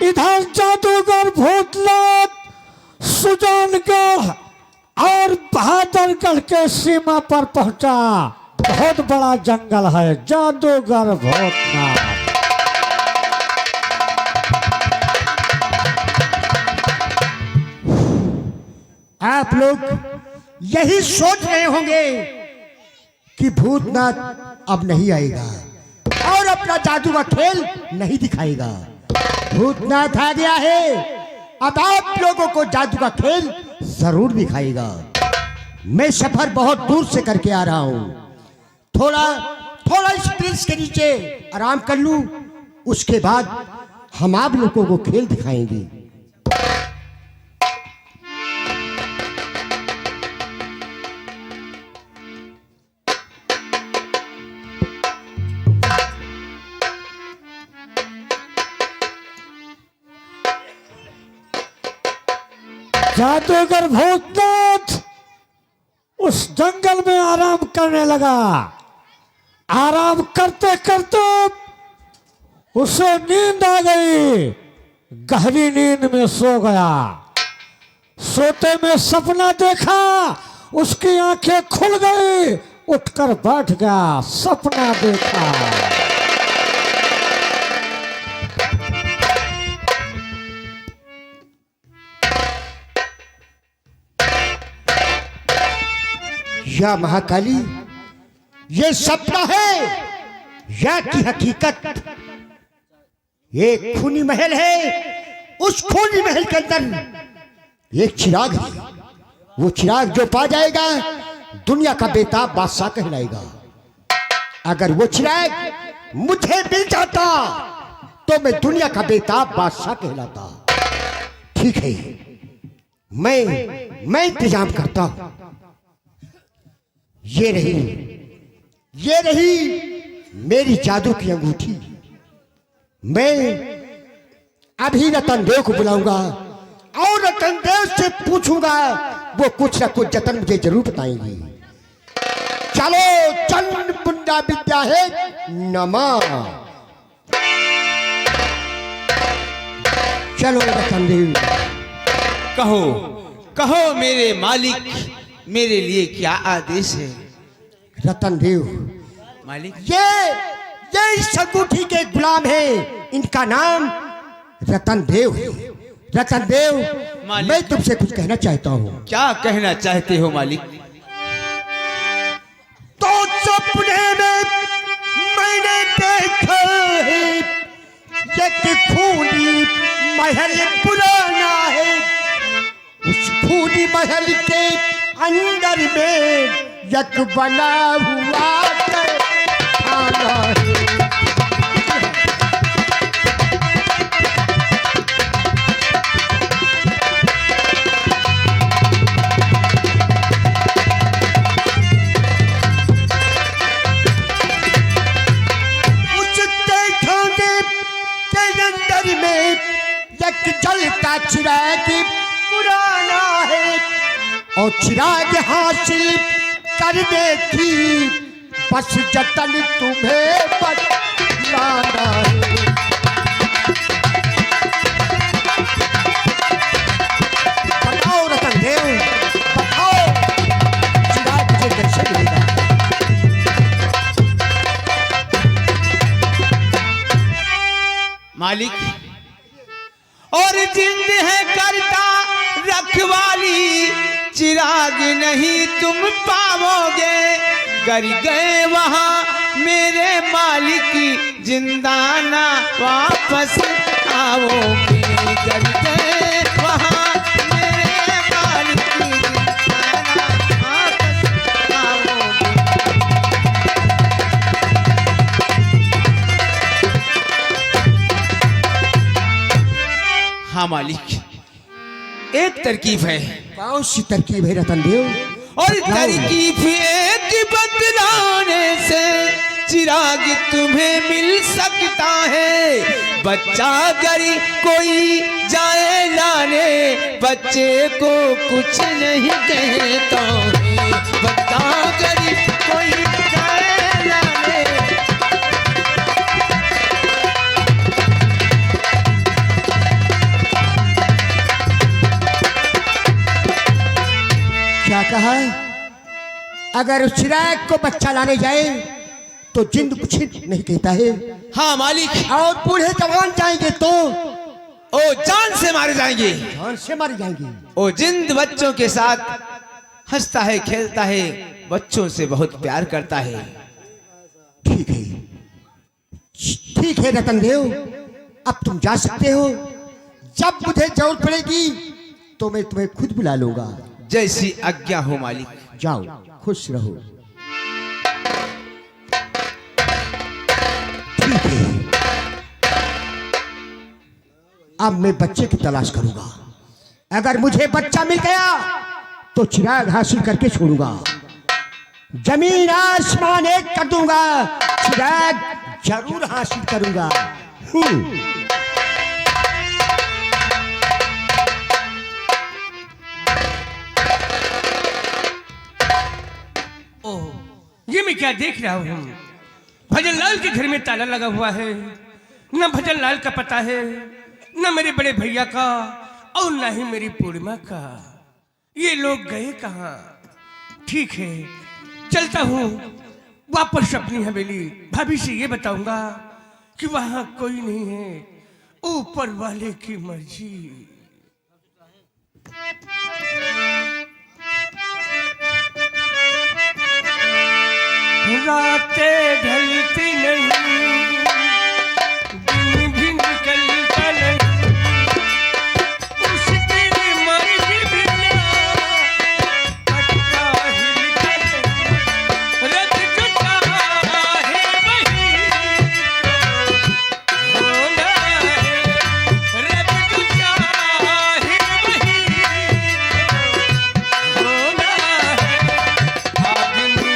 इधर जादूगर भूतनाथ सुजानगढ़ और बहादुरगढ़ के सीमा पर पहुंचा। बहुत बड़ा जंगल है जादूगर भूतनाथ। आप लोग यही सोच रहे होंगे कि भूतनाथ अब नहीं आएगा और अपना जादू का खेल नहीं दिखाएगा। भूतनाथ आ गया है, अब आप लोगों को जादू का खेल जरूर दिखाएगा। मैं सफर बहुत दूर से करके आ रहा हूं, थोड़ा इस वृक्ष के नीचे आराम कर लूं, उसके बाद हम आप लोगों को खेल दिखाएंगे। जादूगर भूतनाथ उस जंगल में आराम करने लगा। आराम करते करते उसे नींद आ गई। गहरी नींद में सो गया। सोते में सपना देखा, उसकी आंखें खुल गई, उठकर बैठ गया। सपना देखा, या महाकाली, ये सपना है या की हकीकत? एक खूनी महल है, उस खूनी महल के अंदर एक चिराग है। वो चिराग जो पा जाएगा दुनिया का बेताब बादशाह कहलाएगा। अगर वो चिराग मुझे मिल जाता तो मैं दुनिया का बेताब बादशाह कहलाता। ठीक है, मैं इंतजाम करता हूं। ये रही मेरी जादू की अंगूठी। मैं अभी रतनदेव को बुलाऊंगा और रतनदेव से पूछूंगा, वो कुछ ना कुछ जतन मुझे जरूर बताएंगी। चलो, चंड पुंडा विद्या है नमः। चलो रतनदेव। कहो कहो मेरे मालिक, मेरे लिए क्या आदेश है? रतनदेव मालिक, ये इस अंगूठी के गुलाम है, इनका नाम रतनदेव है। रतनदेव, मैं तुमसे कुछ कहना चाहता हूँ। क्या कहना चाहते हो मालिक? तो सपने में मैंने देखा है एक खूनी महल पुराना है। उस खूनी महल के अंदर में एक बना हुआ खाना है। उसके खाने के अंदर में एक जलता चिराग पुराना है और चिराग हासिल करने की बस जतन तुम्हें बताना है। बताओ रतनदेव, बताओ चिराग मुझे कैसे मिलेगा? मालिक, और जिंद है करता रखवाली, चिराग नहीं तुम पाओगे। कर गए वहां मेरे मालिक, जिंदा ना वापस आओगे। कर गए वहां मेरे मालिक, जिंदा ना वापस आओगे। हाँ मालिक, एक तरकीब है। कौन सी तरकीब है रतनदेव? और तरकीब एक बतलाने से चिराग तुम्हें मिल सकता है। बच्चा अगर कोई जाए लाने, बच्चे को कुछ नहीं कहता है। बच्चा अगर कोई जाए लाने, कहा अगर उस चिराग को बच्चा लाने जाए तो जिंद कुछ नहीं कहता है, हाँ मालिक। और बूढ़े जवान जाएंगे तो ओ जान से मारे जाएंगे, जान से मारे जाएंगे। ओ जिंद बच्चों के साथ हंसता है, खेलता है, बच्चों से बहुत प्यार करता है। ठीक है, ठीक है रतन देव, अब तुम जा सकते हो। जब मुझे जरूरत पड़ेगी तो मैं तुम्हें खुद बुला लूंगा। जैसी आज्ञा हो मालिक। जाओ, खुश रहो। ठीक है, अब मैं बच्चे की तलाश करूंगा। अगर मुझे बच्चा मिल गया तो चिराग हासिल करके छोड़ूंगा, जमीन आसमान एक कर दूंगा, चिराग जरूर हासिल करूंगा। ओह, ये मैं क्या देख रहा हूँ? भजन लाल के घर में ताला लगा हुआ है। न भजन लाल का पता है, न मेरे बड़े भैया का, और न ही मेरी पूर्णिमा का। ये लोग गए कहाँ? ठीक है, चलता हूँ वापस अपनी हवेली। भाभी से ये बताऊंगा कि वहां कोई नहीं है, ऊपर वाले की मर्जी। रातें ढलती नहीं, दिन भी निकलता नहीं, उसकी मर्जी बिना पत्ता हिलता नहीं। रत जो चाहे वही होना है, रत जो चाहे वही होना है। आदमी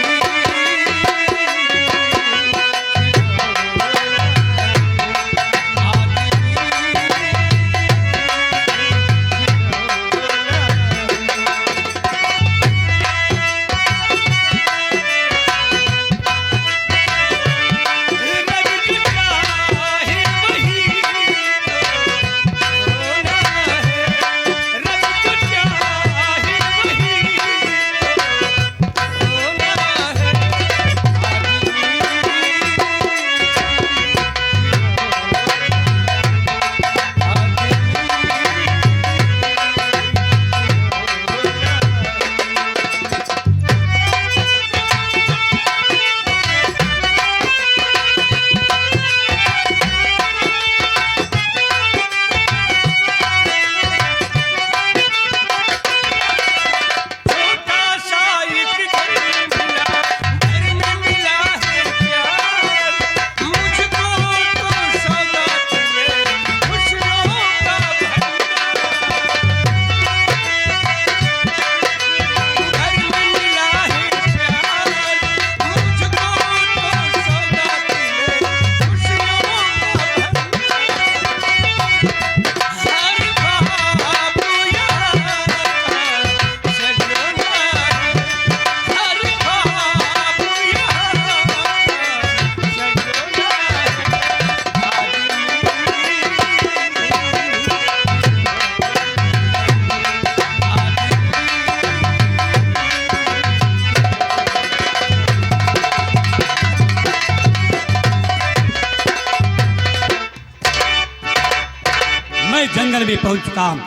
जंगल में पहुंच चुका हूं,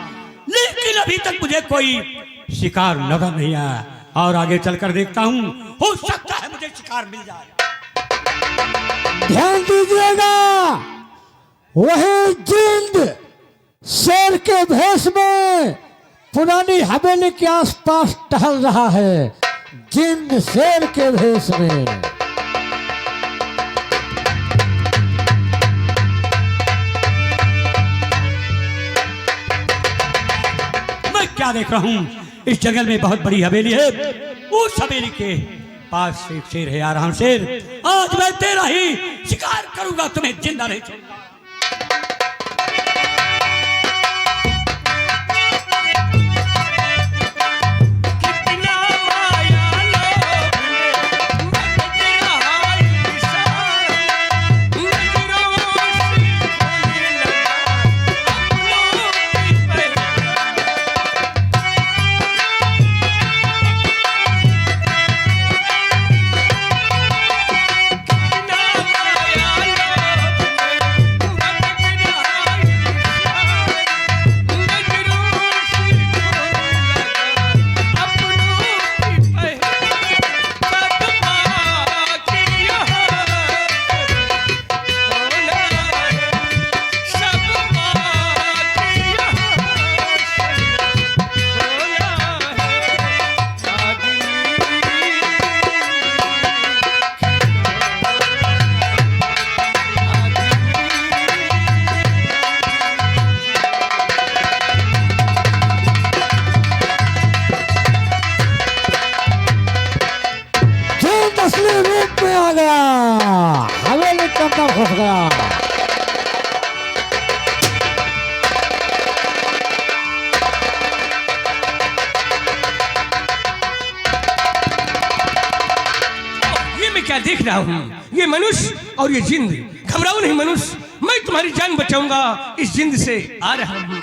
लेकिन अभी तक मुझे कोई शिकार नजर नहीं आया। और आगे चलकर देखता हूं, हो सकता है मुझे शिकार मिल जाए। ध्यान दीजिएगा, वही जिंद शेर के भेष में पुरानी हवेली के आसपास टहल रहा है। जिंद शेर के भेष में। क्या देख रहा हूं? इस जंगल में बहुत बड़ी हवेली है। उस हवेली के पास एक शेर है। आ रहा हूं शेर, आज मैं तेरा ही शिकार करूंगा, तुम्हें जिंदा नहीं छोड़ूंगा। हो गया। ये मैं क्या देख रहा हूँ? ये मनुष्य और ये जिंद। घबराओ नहीं मनुष्य, मैं तुम्हारी जान बचाऊंगा। इस जिंद से आ रहा हूँ।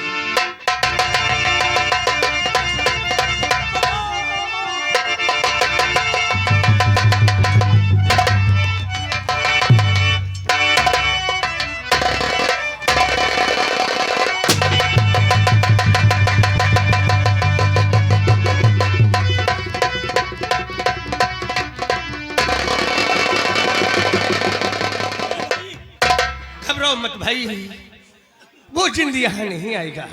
मत भाई, वो जिंद यहाँ नहीं आएगा।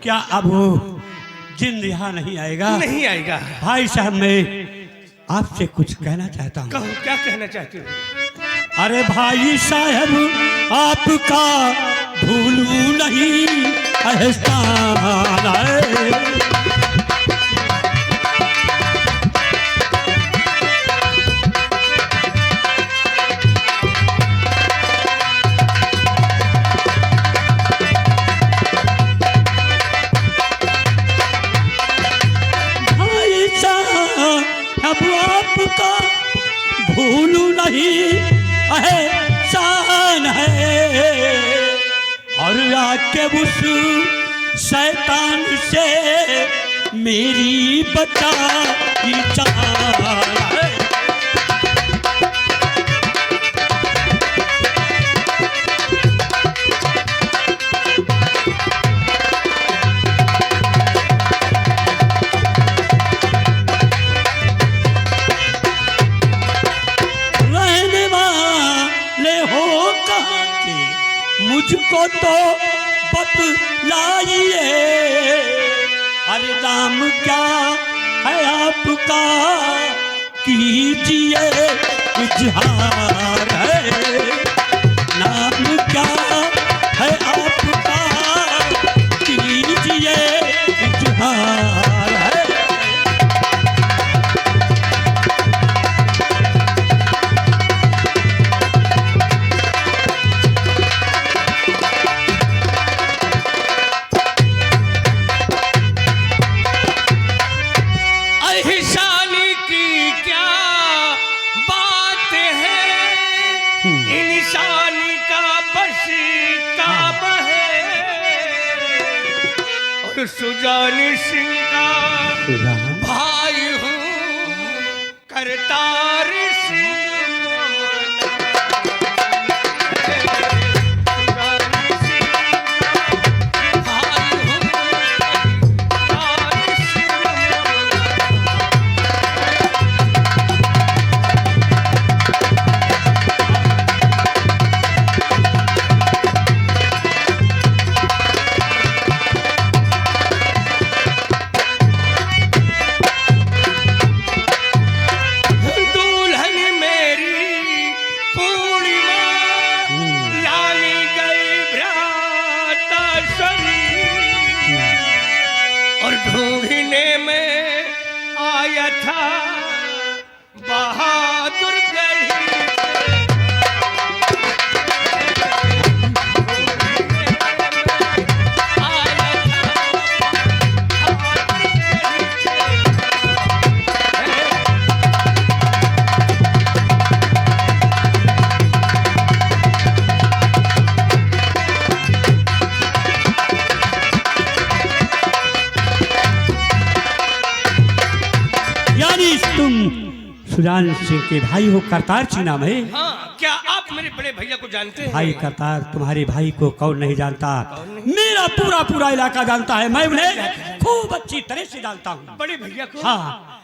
क्या अब वो जिंद यहाँ नहीं आएगा? नहीं आएगा। भाई साहब, मैं आपसे कुछ कहना चाहता हूँ। कहो, क्या कहना चाहते हो? अरे भाई साहब, आपका भूलू नहीं एहसान है। अब आपका भूलू नहीं एहसान है, और आके उस शैतान से मेरी बचाई जान है। मुझको तो बतलाइए, अरे नाम क्या है आपका, कीजिए इजहार है। नाम क्या है आपका, कीजिए इजहार है। सुजानी सिंह का भाई हूँ, करतार सिंह ढूंढने में आया था बहादुर तुम सुजान सिंह के भाई हो, करतार सिंह नाम है। हाँ, क्या आप मेरे बड़े भैया को जानते हैं? भाई करतार, तुम्हारे भाई को कौन नहीं जानता? मेरा पूरा इलाका जानता है, मैं उन्हें खूब अच्छी तरह से जानता हूँ। बड़े भैया को? हाँ।